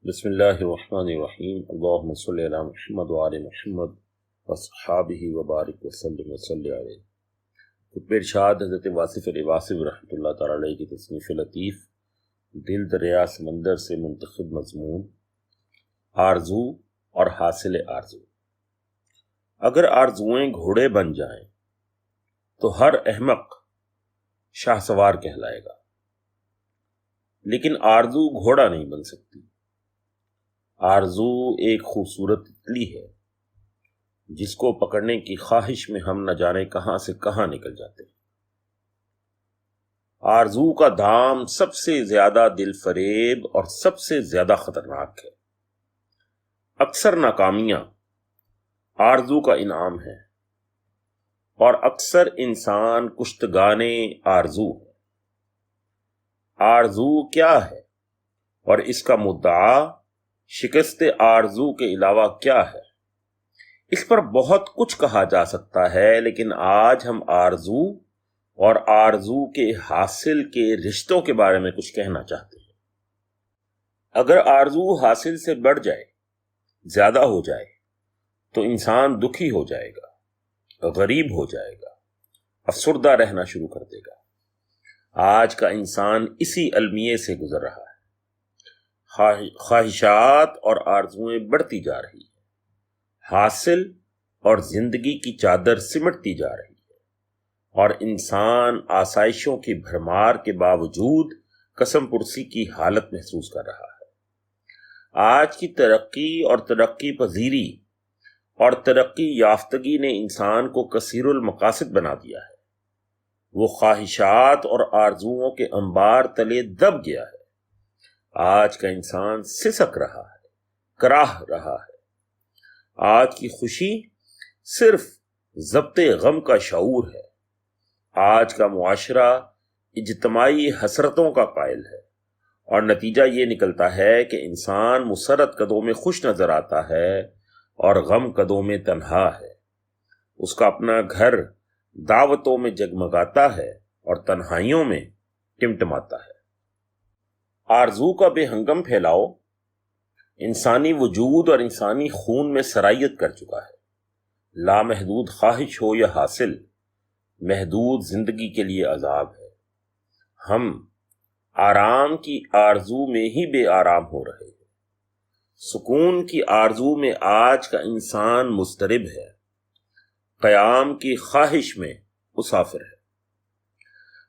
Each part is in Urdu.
بسم اللہ الرحمن الرحیم اللہم صلی علی محمد وعلی محمد وصحابہ وبارک وسلم وصلی علیہ۔ خطبہ ارشاد حضرت واصف علی واصف رحمۃ اللہ تعالی علیہ کی تصنیف لطیف دل دریا سمندر سے منتخب مضمون آرزو اور حاصل آرزو۔ اگر آرزوئیں گھوڑے بن جائیں تو ہر احمق شاہ سوار کہلائے گا، لیکن آرزو گھوڑا نہیں بن سکتی۔ آرزو ایک خوبصورت تتلی ہے جس کو پکڑنے کی خواہش میں ہم نہ جانے کہاں سے کہاں نکل جاتے ہیں۔ آرزو کا دام سب سے زیادہ دل فریب اور سب سے زیادہ خطرناک ہے۔ اکثر ناکامیاں آرزو کا انعام ہے اور اکثر انسان کشتگانے آرزو ہے۔ آرزو کیا ہے اور اس کا مدعا شکست آرزو کے علاوہ کیا ہے؟ اس پر بہت کچھ کہا جا سکتا ہے، لیکن آج ہم آرزو اور آرزو کے حاصل کے رشتوں کے بارے میں کچھ کہنا چاہتے ہیں۔ اگر آرزو حاصل سے بڑھ جائے، زیادہ ہو جائے، تو انسان دکھی ہو جائے گا، غریب ہو جائے گا، افسردہ رہنا شروع کر دے گا۔ آج کا انسان اسی المیے سے گزر رہا ہے۔ خواہشات اور آرزوئیں بڑھتی جا رہی ہیں، حاصل اور زندگی کی چادر سمٹتی جا رہی ہے، اور انسان آسائشوں کی بھرمار کے باوجود قسم پرسی کی حالت محسوس کر رہا ہے۔ آج کی ترقی اور ترقی پذیری اور ترقی یافتگی نے انسان کو کثیر المقاصد بنا دیا ہے۔ وہ خواہشات اور آرزوؤں کے انبار تلے دب گیا ہے۔ آج کا انسان سسک رہا ہے، کراہ رہا ہے۔ آج کی خوشی صرف ضبط غم کا شعور ہے۔ آج کا معاشرہ اجتماعی حسرتوں کا قائل ہے، اور نتیجہ یہ نکلتا ہے کہ انسان مسرت قدوں میں خوش نظر آتا ہے اور غم قدوں میں تنہا ہے۔ اس کا اپنا گھر دعوتوں میں جگمگاتا ہے اور تنہائیوں میں ٹمٹماتا ہے۔ آرزو کا بے ہنگم پھیلاؤ انسانی وجود اور انسانی خون میں سرائیت کر چکا ہے۔ لامحدود خواہش ہو یا حاصل، محدود زندگی کے لیے عذاب ہے۔ ہم آرام کی آرزو میں ہی بے آرام ہو رہے ہیں۔ سکون کی آرزو میں آج کا انسان مضطرب ہے، قیام کی خواہش میں مسافر ہے۔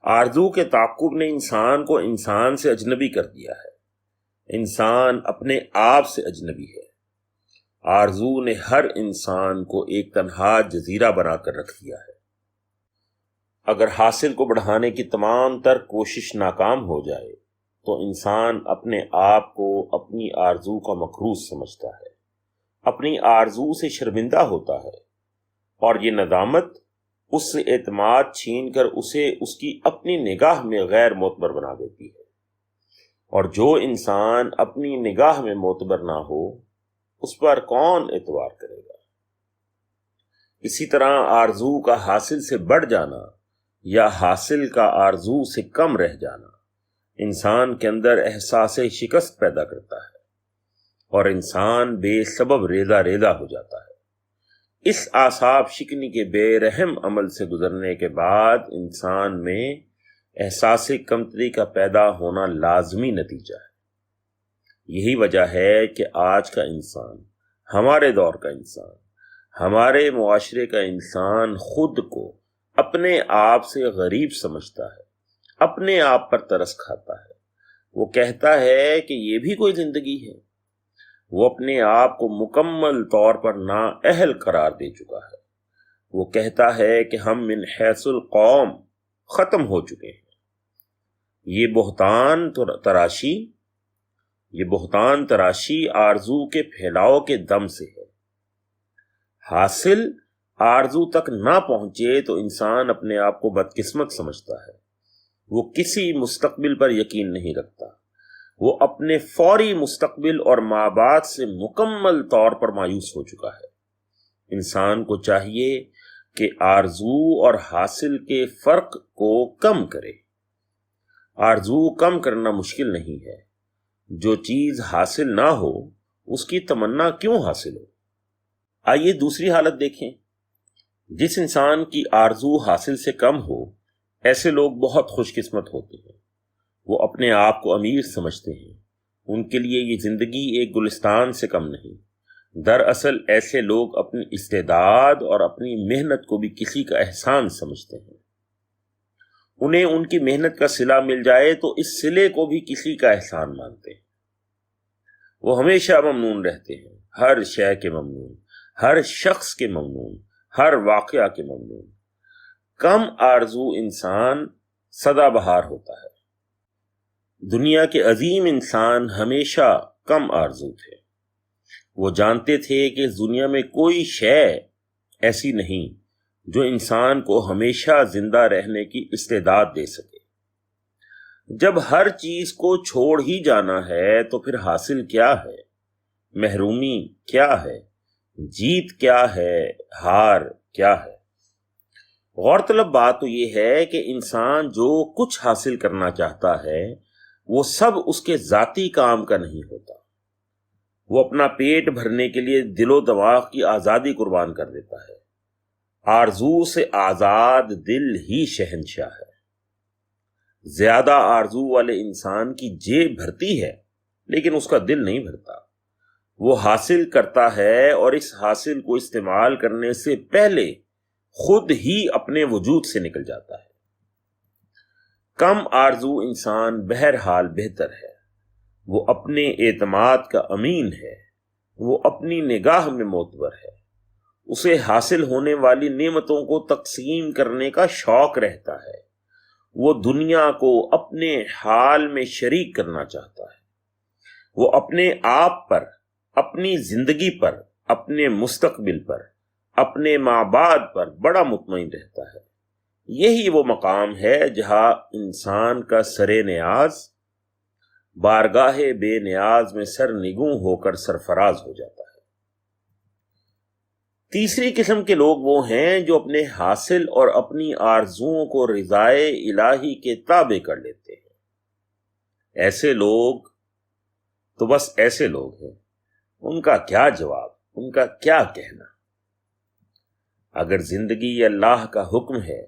آرزو کے تعاقب نے انسان کو انسان سے اجنبی کر دیا ہے۔ انسان اپنے آپ سے اجنبی ہے۔ آرزو نے ہر انسان کو ایک تنہا جزیرہ بنا کر رکھ دیا ہے۔ اگر حاصل کو بڑھانے کی تمام تر کوشش ناکام ہو جائے تو انسان اپنے آپ کو اپنی آرزو کا مکروز سمجھتا ہے، اپنی آرزو سے شرمندہ ہوتا ہے، اور یہ ندامت اس سے اعتماد چھین کر اسے اس کی اپنی نگاہ میں غیر معتبر بنا دیتی ہے۔ اور جو انسان اپنی نگاہ میں معتبر نہ ہو، اس پر کون اعتبار کرے گا؟ اسی طرح آرزو کا حاصل سے بڑھ جانا یا حاصل کا آرزو سے کم رہ جانا انسان کے اندر احساس شکست پیدا کرتا ہے، اور انسان بے سبب ریزہ ریزہ ہو جاتا ہے۔ اس اعصاب شکنی کے بے رحم عمل سے گزرنے کے بعد انسان میں احساس کمتری کا پیدا ہونا لازمی نتیجہ ہے۔ یہی وجہ ہے کہ آج کا انسان، ہمارے دور کا انسان، ہمارے معاشرے کا انسان خود کو اپنے آپ سے غریب سمجھتا ہے، اپنے آپ پر ترس کھاتا ہے۔ وہ کہتا ہے کہ یہ بھی کوئی زندگی ہے۔ وہ اپنے آپ کو مکمل طور پر نااہل قرار دے چکا ہے۔ وہ کہتا ہے کہ ہم من حیث القوم ختم ہو چکے ہیں۔ یہ بہتان تراشی آرزو کے پھیلاؤ کے دم سے ہے۔ حاصل آرزو تک نہ پہنچے تو انسان اپنے آپ کو بدقسمت سمجھتا ہے۔ وہ کسی مستقبل پر یقین نہیں رکھتا۔ وہ اپنے فوری مستقبل اور ماں بعد سے مکمل طور پر مایوس ہو چکا ہے۔ انسان کو چاہیے کہ آرزو اور حاصل کے فرق کو کم کرے۔ آرزو کم کرنا مشکل نہیں ہے، جو چیز حاصل نہ ہو اس کی تمنا کیوں حاصل ہو؟ آئیے دوسری حالت دیکھیں۔ جس انسان کی آرزو حاصل سے کم ہو، ایسے لوگ بہت خوش قسمت ہوتے ہیں۔ وہ اپنے آپ کو امیر سمجھتے ہیں۔ ان کے لیے یہ زندگی ایک گلستان سے کم نہیں۔ دراصل ایسے لوگ اپنی استعداد اور اپنی محنت کو بھی کسی کا احسان سمجھتے ہیں۔ انہیں ان کی محنت کا صلہ مل جائے تو اس صلے کو بھی کسی کا احسان مانتے ہیں۔ وہ ہمیشہ ممنون رہتے ہیں، ہر شے کے ممنون، ہر شخص کے ممنون، ہر واقعہ کے ممنون۔ کم آرزو انسان سدا بہار ہوتا ہے۔ دنیا کے عظیم انسان ہمیشہ کم آرزو تھے۔ وہ جانتے تھے کہ اس دنیا میں کوئی شے ایسی نہیں جو انسان کو ہمیشہ زندہ رہنے کی استعداد دے سکے۔ جب ہر چیز کو چھوڑ ہی جانا ہے تو پھر حاصل کیا ہے، محرومی کیا ہے، جیت کیا ہے، ہار کیا ہے؟ غور طلب بات تو یہ ہے کہ انسان جو کچھ حاصل کرنا چاہتا ہے وہ سب اس کے ذاتی کام کا نہیں ہوتا۔ وہ اپنا پیٹ بھرنے کے لیے دل و دماغ کی آزادی قربان کر دیتا ہے۔ آرزو سے آزاد دل ہی شہنشاہ ہے۔ زیادہ آرزو والے انسان کی جیب بھرتی ہے لیکن اس کا دل نہیں بھرتا۔ وہ حاصل کرتا ہے اور اس حاصل کو استعمال کرنے سے پہلے خود ہی اپنے وجود سے نکل جاتا ہے۔ کم آرزو انسان بہرحال بہتر ہے۔ وہ اپنے اعتماد کا امین ہے۔ وہ اپنی نگاہ میں معتبر ہے۔ اسے حاصل ہونے والی نعمتوں کو تقسیم کرنے کا شوق رہتا ہے۔ وہ دنیا کو اپنے حال میں شریک کرنا چاہتا ہے۔ وہ اپنے آپ پر، اپنی زندگی پر، اپنے مستقبل پر، اپنے ماں باپ پر بڑا مطمئن رہتا ہے۔ یہی وہ مقام ہے جہاں انسان کا سر نیاز بارگاہ بے نیاز میں سر نگوں ہو کر سرفراز ہو جاتا ہے۔ تیسری قسم کے لوگ وہ ہیں جو اپنے حاصل اور اپنی آرزوؤں کو رضائے الہی کے تابع کر لیتے ہیں۔ ایسے لوگ تو بس ایسے لوگ ہیں، ان کا کیا جواب، ان کا کیا کہنا۔ اگر زندگی اللہ کا حکم ہے،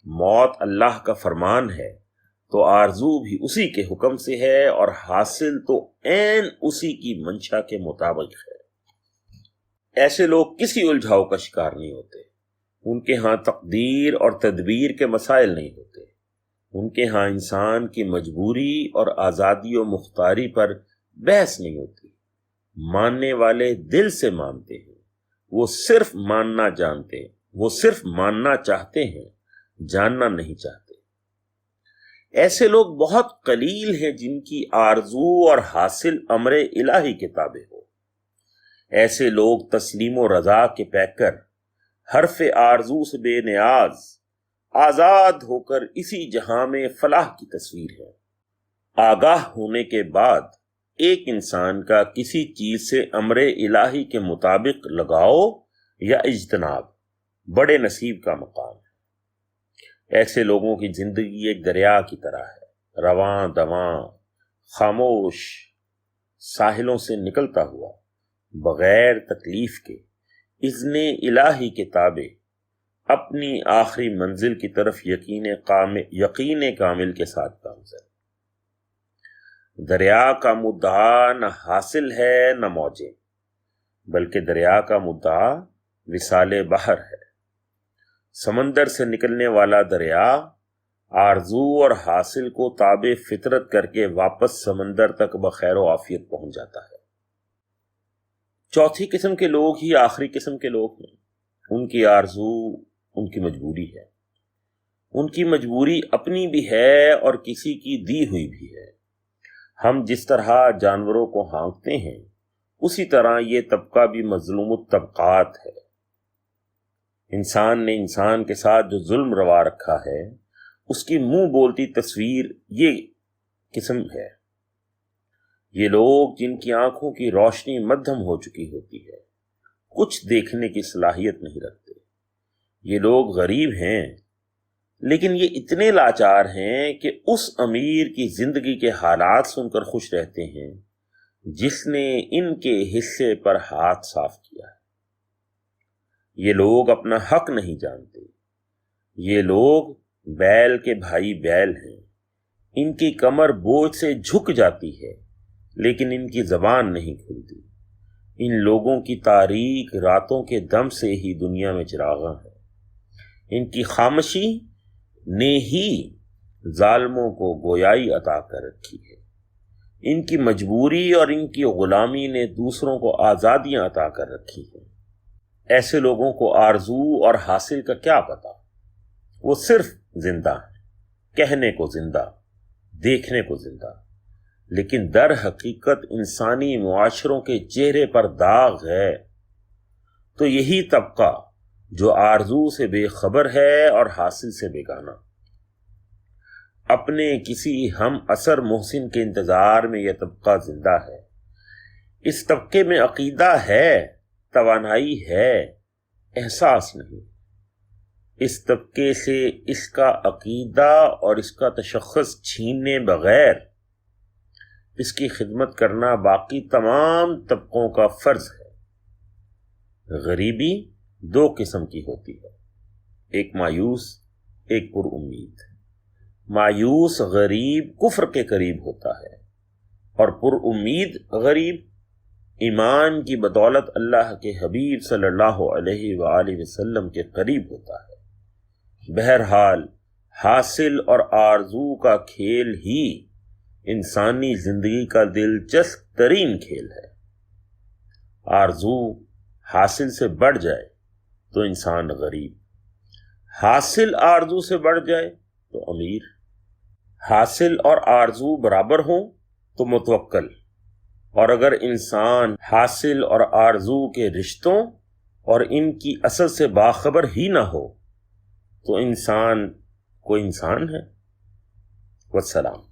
موت اللہ کا فرمان ہے، تو آرزو بھی اسی کے حکم سے ہے اور حاصل تو عین اسی کی منشا کے مطابق ہے۔ ایسے لوگ کسی الجھاؤ کا شکار نہیں ہوتے۔ ان کے ہاں تقدیر اور تدبیر کے مسائل نہیں ہوتے۔ ان کے ہاں انسان کی مجبوری اور آزادی و مختاری پر بحث نہیں ہوتی۔ ماننے والے دل سے مانتے ہیں۔ وہ صرف ماننا جانتے ہیں، وہ صرف ماننا چاہتے ہیں، جاننا نہیں چاہتے۔ ایسے لوگ بہت قلیل ہیں جن کی آرزو اور حاصل امر الہی کے تابع ہو۔ ایسے لوگ تسلیم و رضا کے پیکر، حرف آرزو سے بے نیاز، آزاد ہو کر اسی جہاں میں فلاح کی تصویر ہے۔ آگاہ ہونے کے بعد ایک انسان کا کسی چیز سے امر الہی کے مطابق لگاؤ یا اجتناب بڑے نصیب کا مقام ہے۔ ایسے لوگوں کی زندگی ایک دریا کی طرح ہے، رواں دواں، خاموش، ساحلوں سے نکلتا ہوا، بغیر تکلیف کے، اذن الہی کے تابع، اپنی آخری منزل کی طرف یقین کامل کے ساتھ گامزن۔ دریا کا مدعا نہ حاصل ہے نہ موجیں، بلکہ دریا کا مدعا وصال بحر ہے۔ سمندر سے نکلنے والا دریا آرزو اور حاصل کو تابع فطرت کر کے واپس سمندر تک بخیر و عافیت پہنچ جاتا ہے۔ چوتھی قسم کے لوگ ہی آخری قسم کے لوگ ہیں۔ ان کی آرزو ان کی مجبوری ہے۔ ان کی مجبوری اپنی بھی ہے اور کسی کی دی ہوئی بھی ہے۔ ہم جس طرح جانوروں کو ہانکتے ہیں اسی طرح یہ طبقہ بھی مظلوم الطبقات ہے۔ انسان نے انسان کے ساتھ جو ظلم روا رکھا ہے اس کی منہ بولتی تصویر یہ قسم ہے۔ یہ لوگ جن کی آنکھوں کی روشنی مدھم ہو چکی ہوتی ہے، کچھ دیکھنے کی صلاحیت نہیں رکھتے۔ یہ لوگ غریب ہیں، لیکن یہ اتنے لاچار ہیں کہ اس امیر کی زندگی کے حالات سن کر خوش رہتے ہیں جس نے ان کے حصے پر ہاتھ صاف کیا ہے۔ یہ لوگ اپنا حق نہیں جانتے، یہ لوگ بیل کے بھائی بیل ہیں، ان کی کمر بوجھ سے جھک جاتی ہے لیکن ان کی زبان نہیں کھلتی۔ ان لوگوں کی تاریک راتوں کے دم سے ہی دنیا میں چراغاں ہیں۔ ان کی خاموشی نے ہی ظالموں کو گویائی عطا کر رکھی ہے۔ ان کی مجبوری اور ان کی غلامی نے دوسروں کو آزادیاں عطا کر رکھی ہیں۔ ایسے لوگوں کو آرزو اور حاصل کا کیا پتا؟ وہ صرف زندہ ہیں، کہنے کو زندہ، دیکھنے کو زندہ، لیکن در حقیقت انسانی معاشروں کے چہرے پر داغ ہے۔ تو یہی طبقہ جو آرزو سے بے خبر ہے اور حاصل سے بیگانہ، اپنے کسی ہم اثر محسن کے انتظار میں یہ طبقہ زندہ ہے۔ اس طبقے میں عقیدہ ہے، توانائی ہے، احساس نہیں۔ اس طبقے سے اس کا عقیدہ اور اس کا تشخص چھیننے بغیر اس کی خدمت کرنا باقی تمام طبقوں کا فرض ہے۔ غریبی دو قسم کی ہوتی ہے، ایک مایوس، ایک پر امید۔ مایوس غریب کفر کے قریب ہوتا ہے اور پر امید غریب ایمان کی بدولت اللہ کے حبیب صلی اللہ علیہ وآلہ وسلم کے قریب ہوتا ہے۔ بہرحال حاصل اور آرزو کا کھیل ہی انسانی زندگی کا دلچسپ ترین کھیل ہے۔ آرزو حاصل سے بڑھ جائے تو انسان غریب، حاصل آرزو سے بڑھ جائے تو امیر، حاصل اور آرزو برابر ہوں تو متوکل، اور اگر انسان حاصل اور آرزو کے رشتوں اور ان کی اصل سے باخبر ہی نہ ہو تو انسان کوئی انسان ہے؟ والسلام۔